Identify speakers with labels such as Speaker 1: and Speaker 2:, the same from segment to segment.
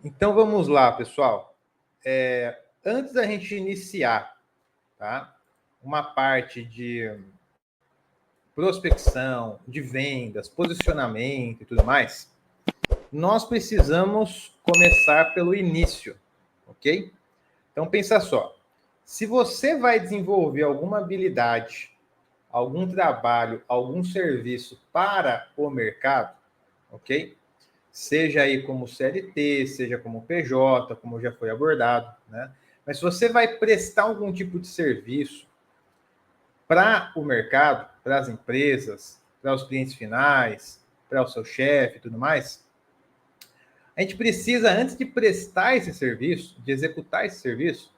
Speaker 1: Então vamos lá, pessoal. Antes da gente iniciar, tá? Uma parte de prospecção, de vendas, posicionamento e tudo mais, nós precisamos começar pelo início, ok? Então pensa só, se você vai desenvolver alguma habilidade, algum trabalho, algum serviço para o mercado, ok? Seja aí como CLT, seja como PJ, como já foi abordado, né? Mas se você vai prestar algum tipo de serviço para o mercado, para as empresas, para os clientes finais, para o seu chefe e tudo mais, a gente precisa, antes de prestar esse serviço, de executar esse serviço,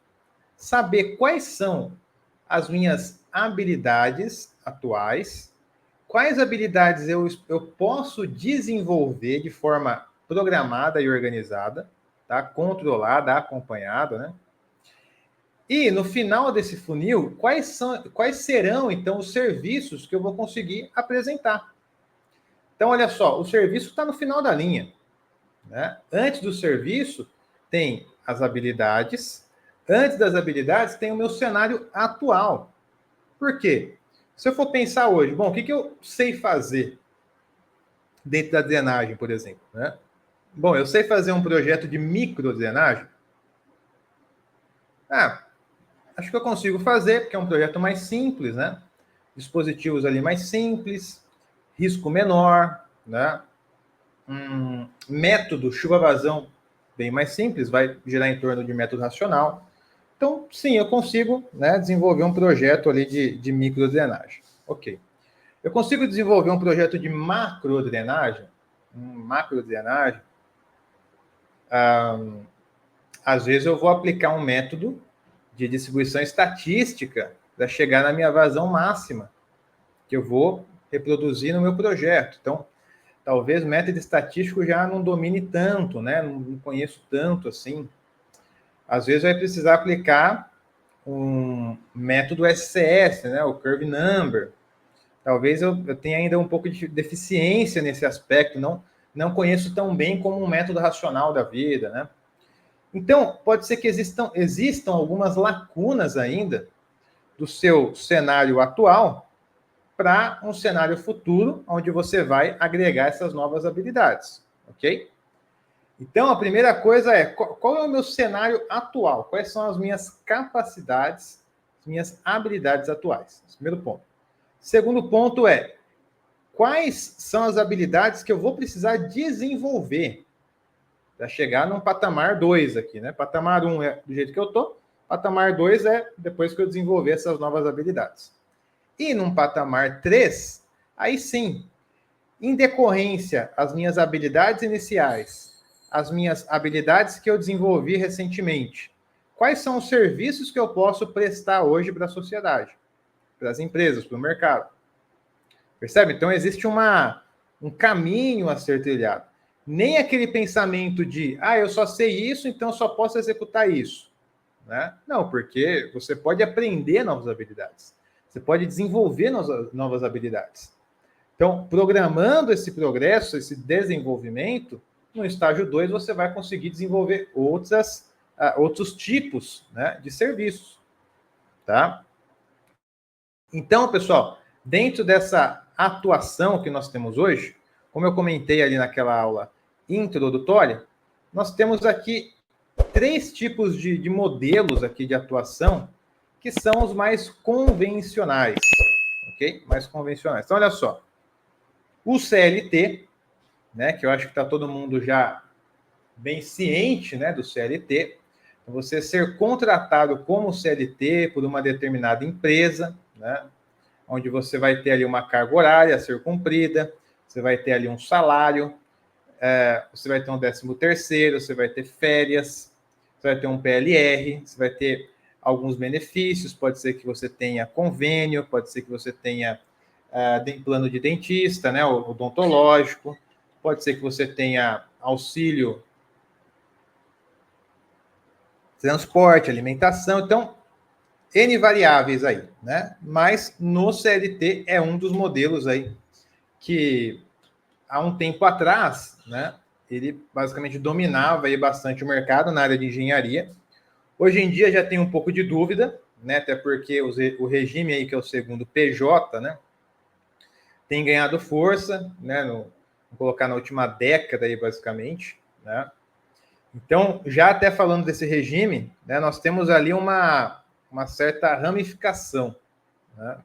Speaker 1: saber quais são as minhas habilidades atuais, quais habilidades eu posso desenvolver de forma programada e organizada, tá? Controlada, acompanhada, né? E no final desse funil, quais serão então os serviços que eu vou conseguir apresentar? Então, olha só, o serviço está no final da linha, né? Antes do serviço tem as habilidades, antes das habilidades tem o meu cenário atual. Por quê? Se eu for pensar hoje, bom, o que eu sei fazer dentro da drenagem, por exemplo, né? Bom, eu sei fazer um projeto de microdrenagem. Acho que eu consigo fazer, porque é um projeto mais simples, né? Dispositivos ali mais simples, risco menor, né? Método chuva-vazão bem mais simples, vai girar em torno de método racional. Então, sim, eu consigo, né, desenvolver um projeto ali de microdrenagem. Ok. Eu consigo desenvolver um projeto de macrodrenagem, macrodrenagem. Às vezes eu vou aplicar um método de distribuição estatística para chegar na minha vazão máxima, que eu vou reproduzir no meu projeto. Então, talvez método estatístico já não domine tanto, né? Não conheço tanto assim. Às vezes vai precisar aplicar um método SCS, né? O Curve Number. Talvez eu tenha ainda um pouco de deficiência nesse aspecto, não conheço tão bem como um método racional da vida, né? Então, pode ser que existam algumas lacunas ainda do seu cenário atual para um cenário futuro, onde você vai agregar essas novas habilidades, ok? Então, a primeira coisa é, qual é o meu cenário atual? Quais são as minhas capacidades, as minhas habilidades atuais? Esse primeiro ponto. Segundo ponto é, quais são as habilidades que eu vou precisar desenvolver para chegar num patamar 2 aqui, né? Patamar 1 é do jeito que eu estou, patamar 2 é depois que eu desenvolver essas novas habilidades. E num patamar 3, aí sim, em decorrência as minhas habilidades iniciais, as minhas habilidades que eu desenvolvi recentemente, quais são os serviços que eu posso prestar hoje para a sociedade, para as empresas, para o mercado? Percebe? Então existe um caminho a ser trilhado. Nem aquele pensamento de, eu só sei isso, então só posso executar isso. Né? Não, porque você pode aprender novas habilidades. Você pode desenvolver novas habilidades. Então, programando esse progresso, esse desenvolvimento, no estágio 2 você vai conseguir desenvolver outros tipos, né, de serviços. Tá? Então, pessoal, dentro dessa atuação que nós temos hoje, como eu comentei ali naquela aula introdutória, nós temos aqui 3 tipos de modelos aqui de atuação que são os mais convencionais, ok? Mais convencionais. Então, olha só. O CLT, né, que eu acho que está todo mundo já bem ciente, né, do CLT. Você ser contratado como CLT por uma determinada empresa, né, onde você vai ter ali uma carga horária a ser cumprida, você vai ter ali um salário, você vai ter um 13º, você vai ter férias, você vai ter um PLR, você vai ter alguns benefícios, pode ser que você tenha convênio, pode ser que você tenha plano de dentista, né, odontológico, pode ser que você tenha auxílio transporte, alimentação, então N variáveis aí, né? Mas no CLT é um dos modelos aí que há um tempo atrás, né, ele basicamente dominava aí bastante o mercado na área de engenharia. Hoje em dia já tem um pouco de dúvida, né? Até porque o regime aí, que é o segundo PJ, né? Tem ganhado força, né? Vou colocar na última década aí, basicamente, né? Então, já até falando desse regime, né, nós temos ali uma certa ramificação, né?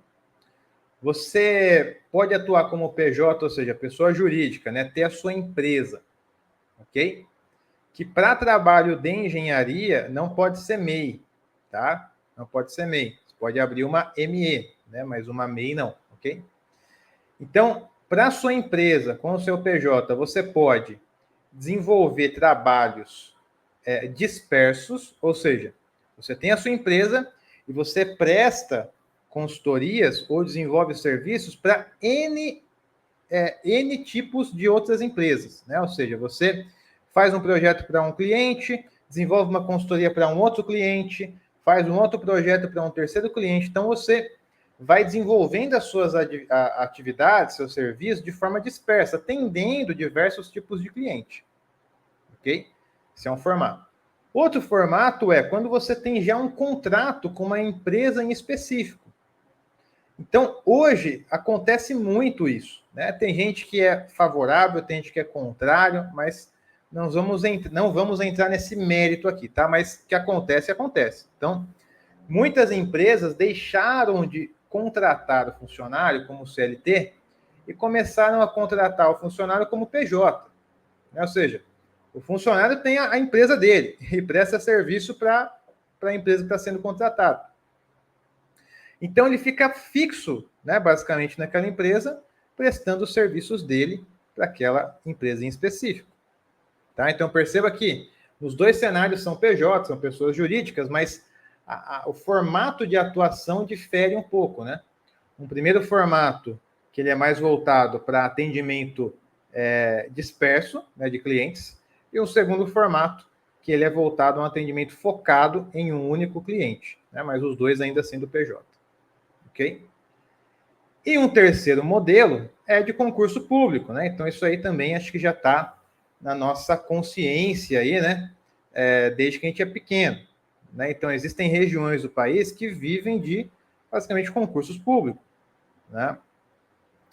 Speaker 1: Você pode atuar como PJ, ou seja, pessoa jurídica, né, ter a sua empresa, ok? Que para trabalho de engenharia não pode ser MEI, tá? Não pode ser MEI. Você pode abrir uma ME, né, mas uma MEI não, ok? Então, para a sua empresa, com o seu PJ, você pode desenvolver trabalhos dispersos, ou seja, você tem a sua empresa e você presta consultorias ou desenvolve serviços para N tipos de outras empresas, né? Ou seja, você faz um projeto para um cliente, desenvolve uma consultoria para um outro cliente, faz um outro projeto para um terceiro cliente. Então, você vai desenvolvendo as suas atividades, seus serviços, de forma dispersa, atendendo diversos tipos de cliente. Ok? Esse é um formato. Outro formato é quando você tem já um contrato com uma empresa em específico. Então, hoje, acontece muito isso, né? Tem gente que é favorável, tem gente que é contrário, mas não vamos entrar nesse mérito aqui, tá? Mas que acontece, acontece. Então, muitas empresas deixaram de contratar o funcionário como CLT e começaram a contratar o funcionário como PJ, né? Ou seja, o funcionário tem a empresa dele e presta serviço para a empresa que está sendo contratada. Então, ele fica fixo, né, basicamente, naquela empresa, prestando os serviços dele para aquela empresa em específico. Tá? Então, perceba que os dois cenários são PJ, são pessoas jurídicas, mas o formato de atuação difere um pouco. Né? Um primeiro formato, que ele é mais voltado para atendimento disperso, né, de clientes, e um segundo formato, que ele é voltado a um atendimento focado em um único cliente, né, mas os dois ainda sendo PJ. Ok? E um terceiro modelo é de concurso público, né? Então, isso aí também acho que já está na nossa consciência aí, né? Desde que a gente é pequeno, né? Então, existem regiões do país que vivem de, basicamente, concursos públicos, né?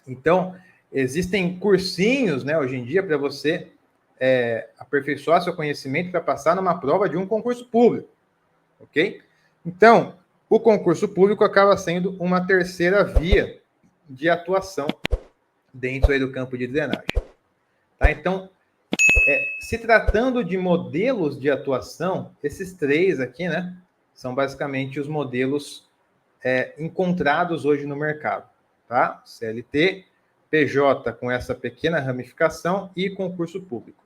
Speaker 1: Então, existem cursinhos, né, hoje em dia, para você aperfeiçoar seu conhecimento para passar numa prova de um concurso público, ok? Então, o concurso público acaba sendo uma terceira via de atuação dentro aí do campo de drenagem. Tá? Então, se tratando de modelos de atuação, esses três aqui, né, são basicamente os modelos encontrados hoje no mercado. Tá? CLT, PJ com essa pequena ramificação e concurso público.